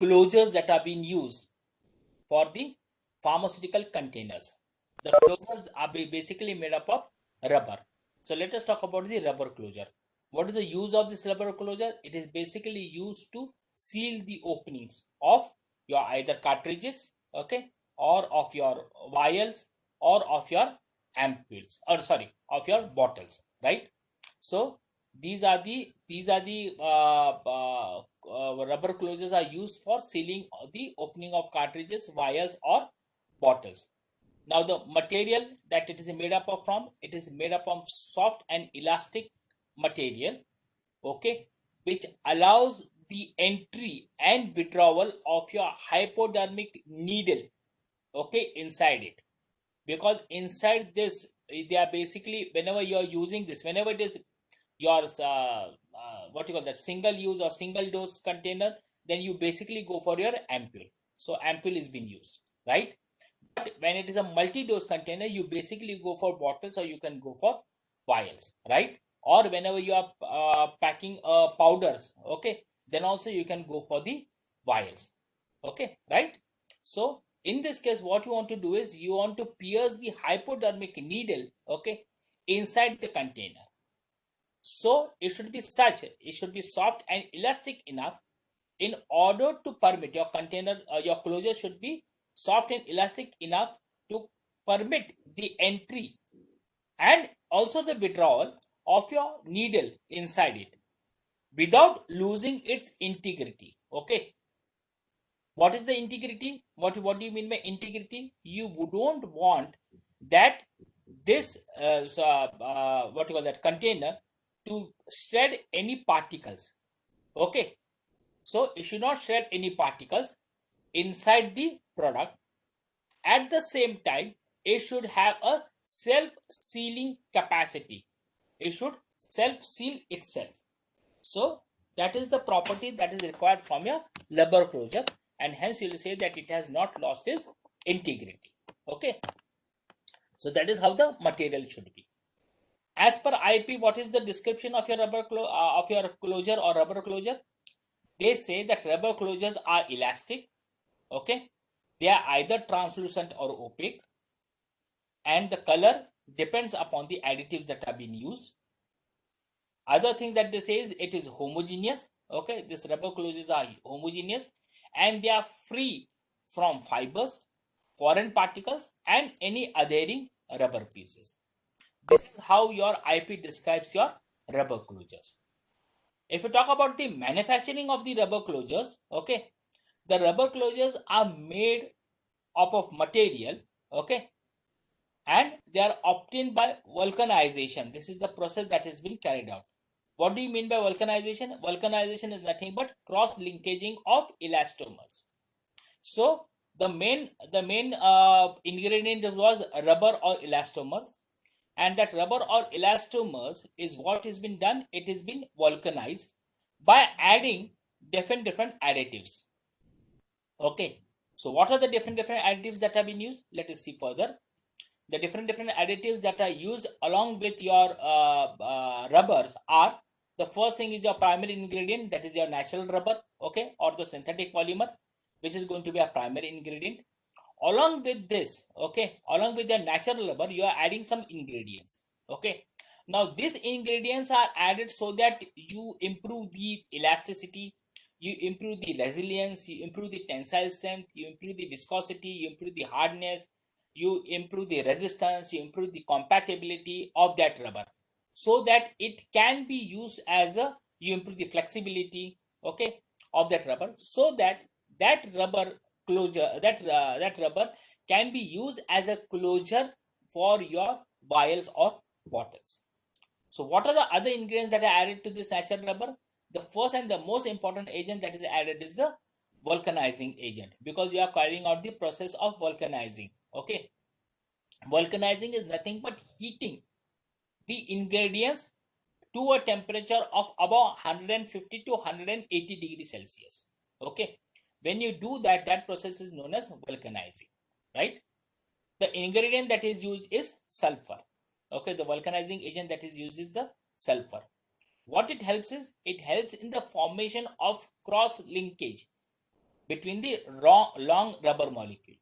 closures that are being used for the pharmaceutical containers. The closures are basically made up of rubber. So let us talk about the rubber closure. What is the use of this rubber closure? It is basically used to seal the openings of your either cartridges, okay, or of your vials, or of your ampoules, or sorry, of your bottles, right? So these are the rubber closures are used for sealing the opening of cartridges, vials, or bottles. Now the material that it is made up of from, it is made up of soft and elastic material, okay, which allows the entry and withdrawal of your hypodermic needle, okay, inside it. Because inside this, they are basically, whenever you are using this, whenever it is your what you call that, single use or single dose container, then you basically go for your ampule. So ampule is being used, right? But when it is a multi-dose container, you basically go for bottles, or you can go for vials, right? Or whenever you are packing powders, okay, then also you can go for the vials, okay, right? So in this case, what you want to do is you want to pierce the hypodermic needle, okay, inside the container. So it should be such, it should be soft and elastic enough in order to permit your container, your closure should be soft and elastic enough to permit the entry and also the withdrawal of your needle inside it without losing its integrity. Okay. What is the integrity? What do you mean by integrity? You don't want that this what you call that container to shed any particles. Okay. So it should not shed any particles inside the product. At the same time, it should have a self-sealing capacity. It should self-seal itself. So that is the property that is required from your rubber closure, and hence you will say that it has not lost its integrity. Okay. So that is how the material should be. As per IP, what is the description of your of your closure or rubber closure? They say that rubber closures are elastic, okay, they are either translucent or opaque, and the color depends upon the additives that are being used. Other thing that they say is it is homogeneous, okay, this rubber closures are homogeneous, and they are free from fibers, foreign particles, and any adhering rubber pieces. This is how your IP describes your rubber closures. If you talk about the manufacturing of the rubber closures, okay, the rubber closures are made up of material, okay, and they are obtained by vulcanization. This is the process that has been carried out. What do you mean by vulcanization? Vulcanization is nothing but cross linkaging of elastomers. So the main ingredient was rubber or elastomers, and that rubber or elastomers is what has been done. It has been vulcanized by adding different additives. Okay, so what are the different additives that have been used? Let us see further. The different additives that are used along with your rubbers are, the first thing is your primary ingredient, that is your natural rubber, okay, or the synthetic polymer, which is going to be a primary ingredient. Along with this, okay, along with the natural rubber, you are adding some ingredients, okay. Now these ingredients are added so that you improve the elasticity, you improve the resilience, you improve the tensile strength, you improve the viscosity, you improve the hardness, you improve the resistance, you improve the compatibility of that rubber, so that it can be used as a, you improve the flexibility, okay, of that rubber, so that that rubber closure, that rubber can be used as a closure for your vials or bottles. So what are the other ingredients that are added to this natural rubber? The first and the most important agent that is added is the vulcanizing agent, because you are carrying out the process of vulcanizing, okay. Vulcanizing is nothing but heating the ingredients to a temperature of about 150 to 180 degrees Celsius, okay. When you do that, that process is known as vulcanizing, right? The ingredient that is used is sulfur, okay. The vulcanizing agent that is used is the sulfur. What it helps is, it helps in the formation of cross linkage between the long rubber molecule,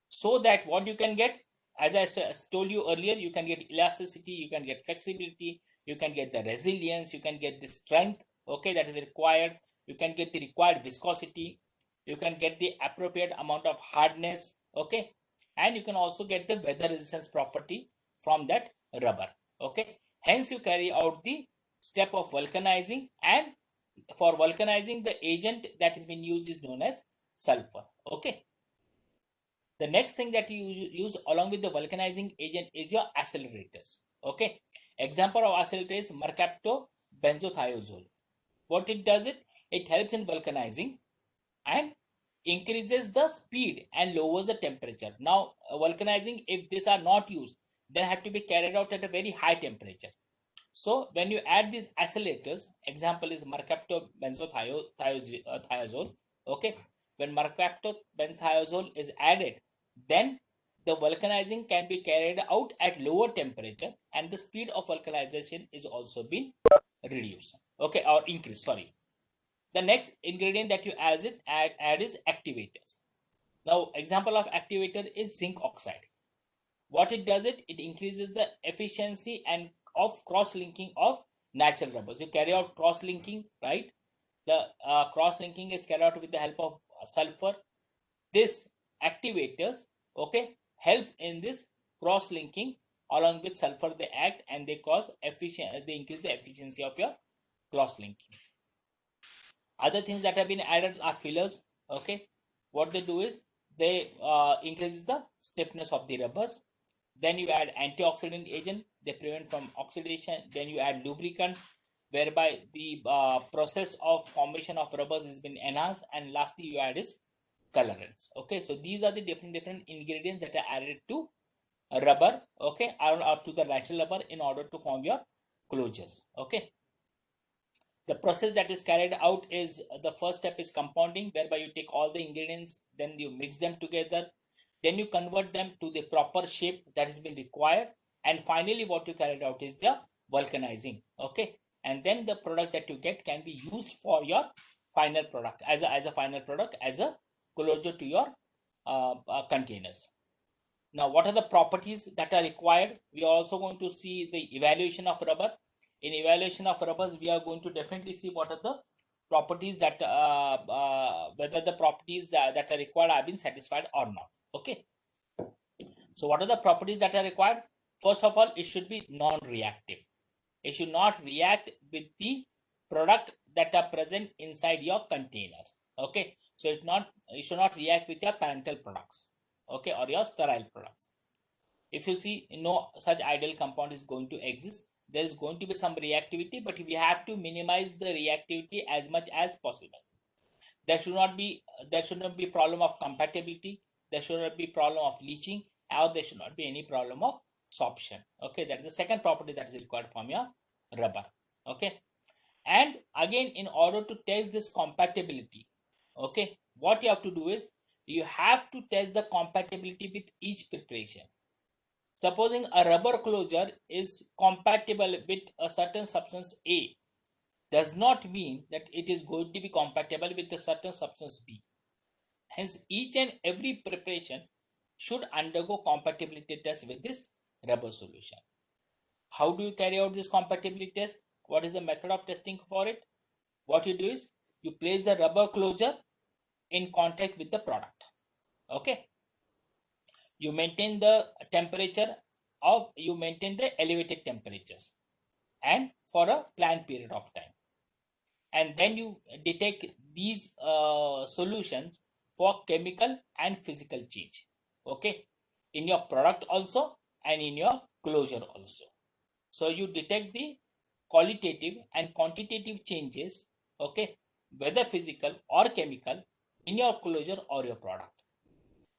so that what you can get, as I told you earlier, you can get elasticity, you can get flexibility, you can get the resilience, you can get the strength, okay, that is required, you can get the required viscosity, you can get the appropriate amount of hardness, okay, and you can also get the weather resistance property from that rubber, okay. Hence you carry out the step of vulcanizing, and for vulcanizing, the agent that has been used is known as sulfur, okay. The next thing that you use along with the vulcanizing agent is your accelerators. Okay. Example of accelerator is mercapto benzothiazole. What it does, it helps in vulcanizing and increases the speed and lowers the temperature. Now, vulcanizing, if these are not used, then have to be carried out at a very high temperature. So when you add these accelerators, example is mercapto benzothiazole. Okay, when mercapto benzothiazole is added, then the vulcanizing can be carried out at lower temperature, and the speed of vulcanization is also been reduced. Okay, or increased. Sorry. The next ingredient that you add is activators. Now, example of activator is zinc oxide. What it does, it increases the efficiency and of cross-linking of natural rubbers. You carry out cross-linking, right? The cross-linking is carried out with the help of sulfur. This activators, okay, helps in this cross-linking. Along with sulfur, they act and they cause efficient. They increase the efficiency of your cross-linking. Other things that have been added are fillers. Okay, what they do is they increase the stiffness of the rubbers. Then you add antioxidant agent, they prevent from oxidation. Then you add lubricants, whereby the process of formation of rubbers has been enhanced. And lastly, you add is colorants. Okay, so these are the different ingredients that are added to a rubber, okay, or to the natural rubber in order to form your closures. Okay, the process that is carried out is the first step is compounding, whereby you take all the ingredients, then you mix them together, then you convert them to the proper shape that has been required, and finally what you carried out is the vulcanizing. Okay, and then the product that you get can be used for your final product as a final product, as a closure to your containers. Now, what are the properties that are required? We are also going to see the evaluation of rubber. In evaluation of rubbers, we are going to definitely see what are the properties that whether the properties that are required have been satisfied or not. Okay. So what are the properties that are required? First of all, it should be non-reactive. It should not react with the product that are present inside your containers. Okay. So it should not react with your parental products. Okay, or your sterile products. If you see no such ideal compound is going to exist, there is going to be some reactivity, but we have to minimize the reactivity as much as possible. There should not be problem of compatibility, there should not be problem of leaching, or there should not be any problem of sorption. Okay, that is the second property that is required from your rubber. Okay, and again, in order to test this compatibility, okay, what you have to do is you have to test the compatibility with each preparation. Supposing a rubber closure is compatible with a certain substance A, does not mean that it is going to be compatible with a certain substance B. Hence, each and every preparation should undergo compatibility test with this rubber solution. How do you carry out this compatibility test? What is the method of testing for it? What you do is you place the rubber closure in contact with the product. Okay, you maintain the temperature of you maintain the elevated temperatures and for a planned period of time, and then you detect these solutions for chemical and physical change, okay, in your product also and in your closure also. So you detect the qualitative and quantitative changes, okay, whether physical or chemical, in your closure or your product.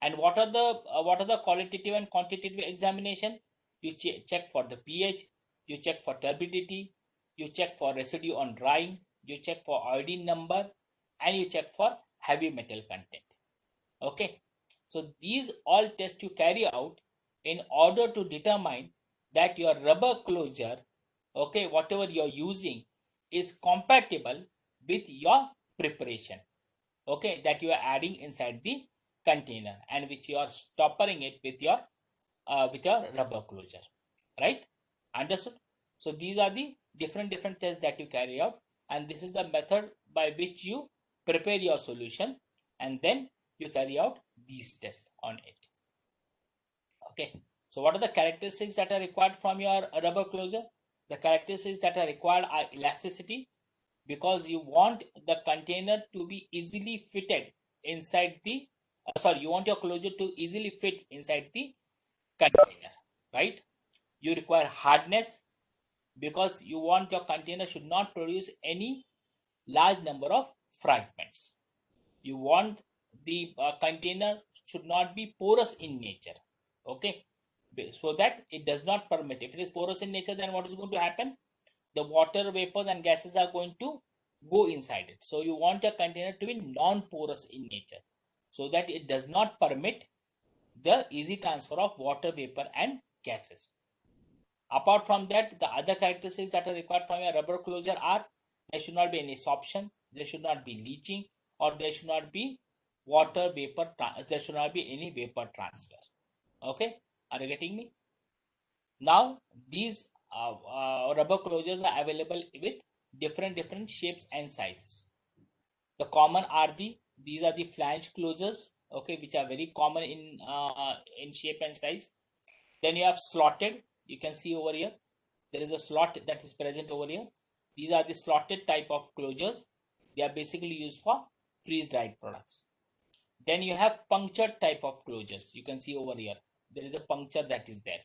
And what are the qualitative and quantitative examination? You check for the pH, you check for turbidity, you check for residue on drying, you check for iodine number, and you check for heavy metal content. Okay, so these all tests you carry out in order to determine that your rubber closure, okay, whatever you're using, is compatible with your preparation. okay, that you are adding inside the container, and which you are stoppering it with your rubber closure, right? Understood? So these are the different tests that you carry out, and this is the method by which you prepare your solution, and then you carry out these tests on it. Okay, so what are the characteristics that are required from your rubber closure? The characteristics that are required are elasticity, because you want the container to be easily fitted inside the you want your closure to easily fit inside the container, right? You require hardness, because you want your container should not produce any large number of fragments. You want the container should not be porous in nature, okay, so that it does not permit. If it is porous in nature, then what is going to happen? The water vapors and gases are going to go inside it. So you want your container to be non-porous in nature, so that it does not permit the easy transfer of water vapor and gases. Apart from that, the other characteristics that are required from a rubber closure are: there should not be any sorption, there should not be leaching, or there should not be water vapor, there should not be any vapor transfer. Okay, are you getting me? Now, these rubber closures are available with different shapes and sizes. The common are these are the flange closures, okay, which are very common in shape and size. Then you have slotted. You can see over here, there is a slot that is present over here. These are the slotted type of closures. They are basically used for freeze-dried products. Then you have punctured type of closures. You can see over here, there is a puncture that is there.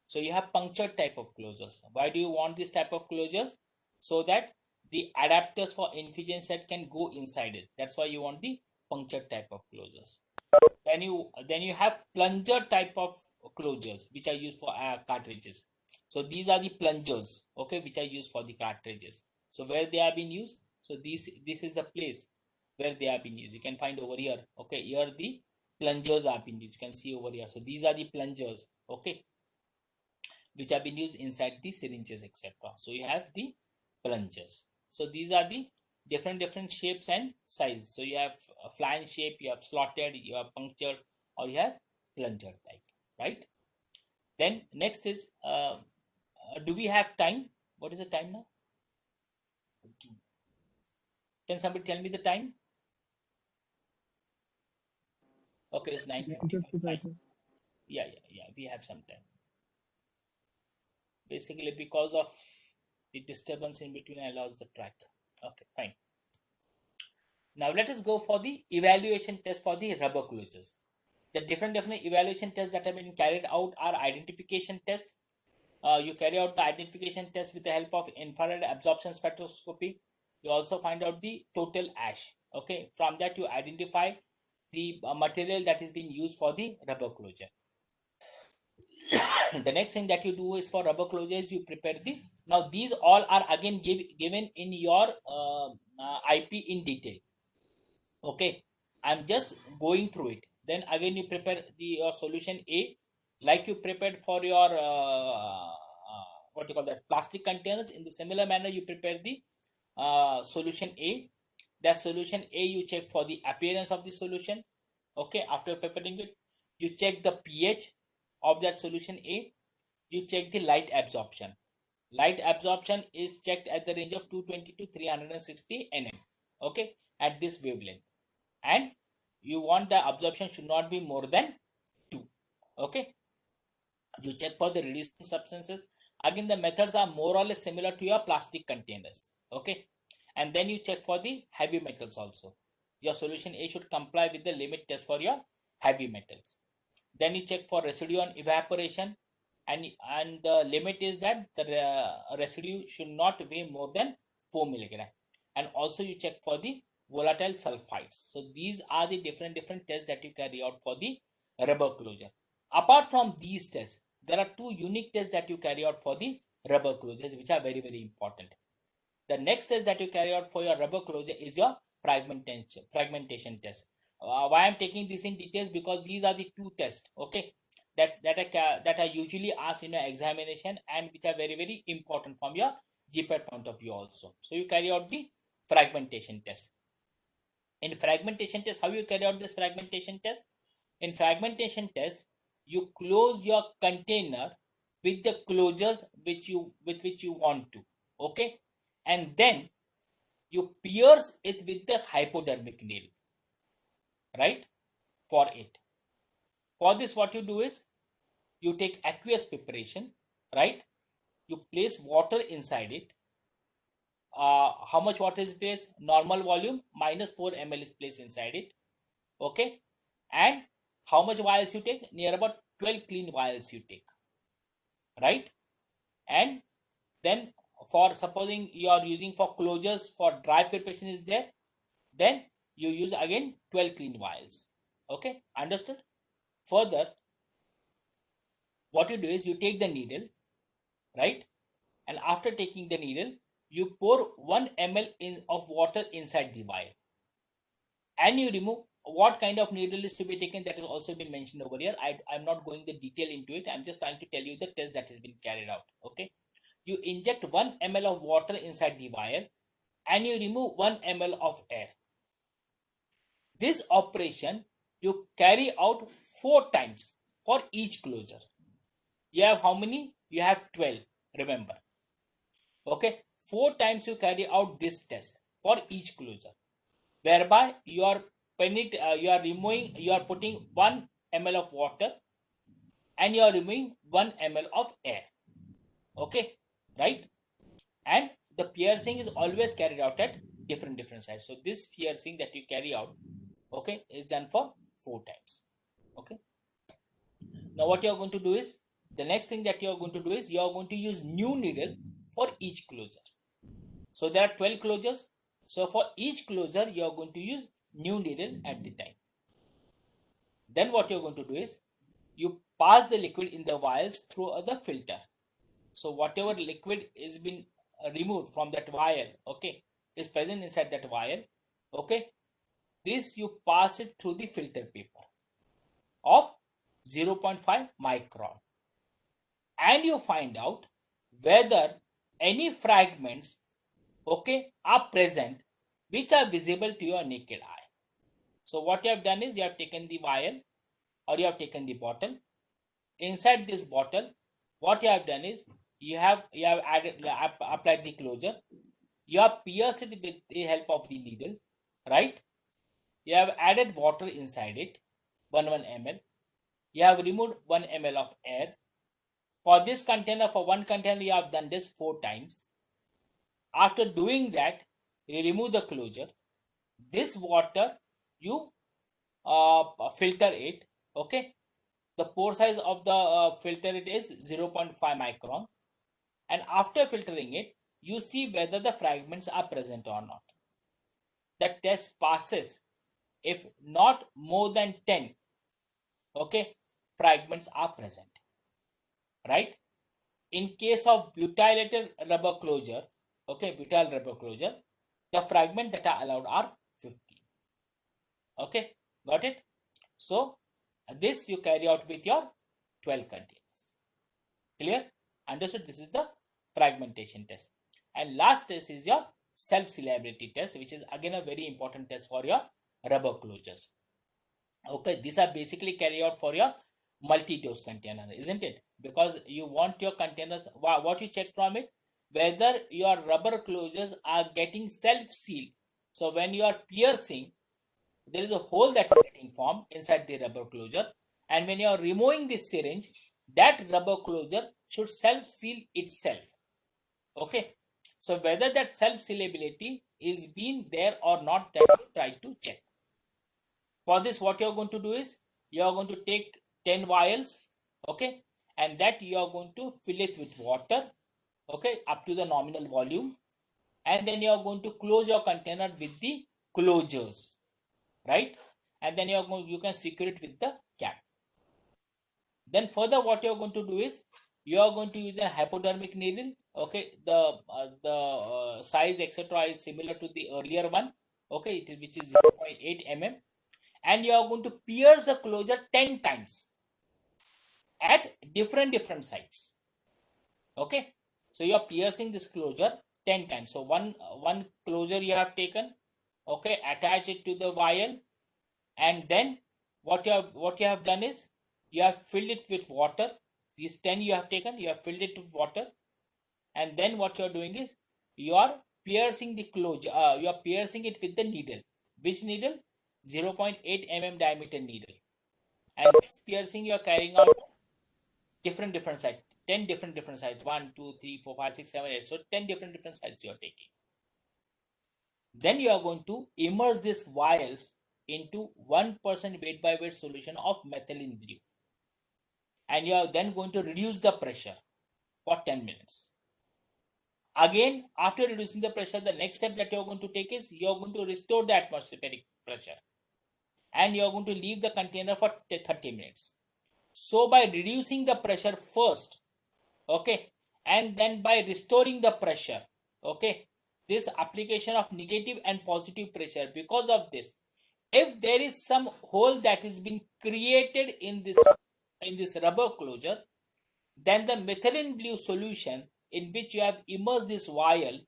So you have punctured type of closures. Why do you want this type of closures? So that the adapters for infusion set can go inside it. That's why you want the punctured type of closures. Then you have plunger type of closures, which are used for cartridges. So these are the plungers, okay, which are used for the cartridges. So where they have been used, so this is the place where they have been used. You can find over here, okay, here the plungers have been used. You can see over here. So these are the plungers, okay, which have been used inside the syringes, etc. So you have the plungers. So these are the different shapes and sizes. So you have a flange shape, you have slotted, you have punctured, or you have plunger type, right? Then next is, do we have time? What is the time now? Can somebody tell me the time? Okay, it's 9:55. Fine. Yeah. We have some time. Basically, because of the disturbance in between, I lost the track. Okay, fine. Now let us go for the evaluation test for the rubber closures. The different evaluation tests that have been carried out are identification tests. You carry out the identification test with the help of infrared absorption spectroscopy. You also find out the total ash. Okay, from that you identify the material that is being used for the rubber closure. The next thing that you do is, for rubber closures, you prepare now these all are again given in your IP in detail. Okay, I'm just going through it. Then again you prepare your solution A, like you prepared for your what you call that, plastic containers. In the similar manner, you prepare the solution A. That solution A, you check for the appearance of the solution. Okay, after preparing it, you check the pH of that solution A. You check the light absorption. Light absorption is checked at the range of 220 to 360 nm, okay, at this wavelength. And you want the absorption should not be more than 2, okay. You check for the reducing substances. Again, the methods are more or less similar to your plastic containers, okay. And then you check for the heavy metals also. Your solution A should comply with the limit test for your heavy metals. Then you check for residue on evaporation, and the limit is that the residue should not weigh more than 4 milligram. And also you check for the volatile sulfides. So these are the different tests that you carry out for the rubber closure. Apart from these tests, there are two unique tests that you carry out for the rubber closures, which are very important. The next test that you carry out for your rubber closure is your fragmentation test. Why I'm taking this in details, because these are the two tests, okay, that are usually asked in your examination, and which are very important from your GPAT point of view also. So you carry out the fragmentation test. In fragmentation test, how you carry out this fragmentation test? In fragmentation test, you close your container with the closures with which you want to, okay, and then you pierce it with the hypodermic needle, right? For it, for this, what you do is you take aqueous preparation, right? You place water inside it. How much water is placed? Normal volume minus 4 ml is placed inside it, okay, and how much vials you take? Near about 12 clean vials you take, right? And then, for supposing you are using for closures for dry preparation is there, then you use again 12 clean vials, okay, understood? Further, what you do is you take the needle, right, and after taking the needle, you pour 1 ml of water inside the vial, and you remove. What kind of needle is to be taken, that has also been mentioned over here. I'm not going the detail into it. I'm just trying to tell you the test that has been carried out, okay. You inject 1 ml of water inside the vial and you remove 1 ml of air. This operation you carry out 4 times for each closure. You have how many? You have 12, remember, okay. 4 times you carry out this test for each closure, whereby you are you are putting 1 ml of water and you are removing 1 ml of air, okay, right? And the piercing is always carried out at different sides. So this piercing that you carry out, okay, is done for 4 times, okay. Now what you are going to do is, the next thing that you are going to do is you are going to use new needle for each closure. So there are 12 closures, so for each closure you are going to use new needle at the time. Then what you're going to do is you pass the liquid in the vials through the filter. So whatever liquid is been removed from that vial, okay, is present inside that vial, okay, this you pass it through the filter paper of 0.5 micron, and you find out whether any fragments, okay, are present which are visible to your naked eye. So what you have done is you have taken the vial or you have taken the bottle. Inside this bottle, what you have done is you have applied the closure. You have pierced it with the help of the needle, right? You have added water inside it, 1 ml. You have removed 1 ml of air. For this container, for one container, you have done this 4 times. After doing that, you remove the closure. This water, you filter it, okay. The pore size of the filter it is 0.5 micron, and after filtering it, you see whether the fragments are present or not. The test passes if not more than 10, okay, fragments are present, right? In case of butylated rubber closure, okay, butyl rubber closure, the fragment that are allowed are 50, okay, got it? So this you carry out with your 12 containers. Clear? Understood? This is the fragmentation test. And last test is your self-sealability test, which is again a very important test for your rubber closures. Okay, these are basically carried out for your multi-dose container, isn't it? Because you want your containers, what you check from it, whether your rubber closures are getting self-sealed. So when you are piercing, there is a hole that is getting formed inside the rubber closure, and when you are removing this syringe, that rubber closure should self-seal itself, okay. So whether that self-sealability is being there or not, that you try to check. For this, what you are going to do is you are going to take 10 vials, okay, and that you are going to fill it with water, okay, up to the nominal volume, and then you are going to close your container with the closures, right? And then you can secure it with the cap. Then further, what you are going to do is you are going to use a hypodermic needle, okay. The size etc is similar to the earlier one, okay, which is 0.8 mm, and you are going to pierce the closure 10 times at different sites, okay. So you are piercing this closure 10 times. So one closure you have taken, Okay, attach it to the vial, and then what you have done is you have filled it with water. These 10 you have taken, you have filled it with water, and then what you are doing is you are piercing the closure. You are piercing it with the needle. Which needle? 0.8 mm diameter needle. And this piercing you are carrying out different sides, 10 different sides, 1 2 3 4 5 6 7 8. So 10 different sides you are taking. Then you are going to immerse these vials into 1% weight by weight solution of methylene blue, and you are then going to reduce the pressure for 10 minutes. Again, after reducing the pressure, the next step that you are going to take is you are going to restore the atmospheric pressure, and you are going to leave the container for 30 minutes. So by reducing the pressure first, okay, and then by restoring the pressure, okay, this application of negative and positive pressure, because of this, if there is some hole that is being created in this rubber closure, then the methylene blue solution in which you have immersed this vial,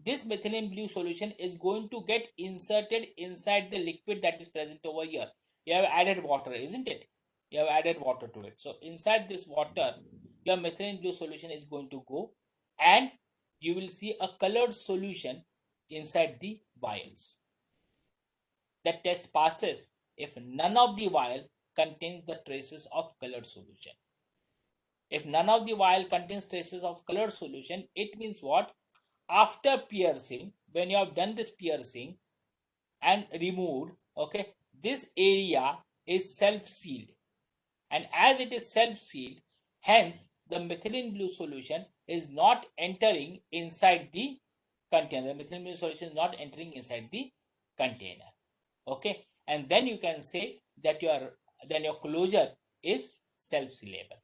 this methylene blue solution is going to get inserted inside the liquid that is present over here. You have added water, isn't it? You have added water to it. So inside this water, your methylene blue solution is going to go, and you will see a colored solution inside the vials. The test passes if none of the vial contains the traces of colored solution. If none of the vial contains traces of colored solution, it means what? After piercing, when you have done this piercing and removed, okay, this area is self-sealed. And as it is self-sealed, hence the methylene blue solution is not entering inside the container. The methylene blue solution is not entering inside the container. Okay, and then you can say that your closure is self-sealable.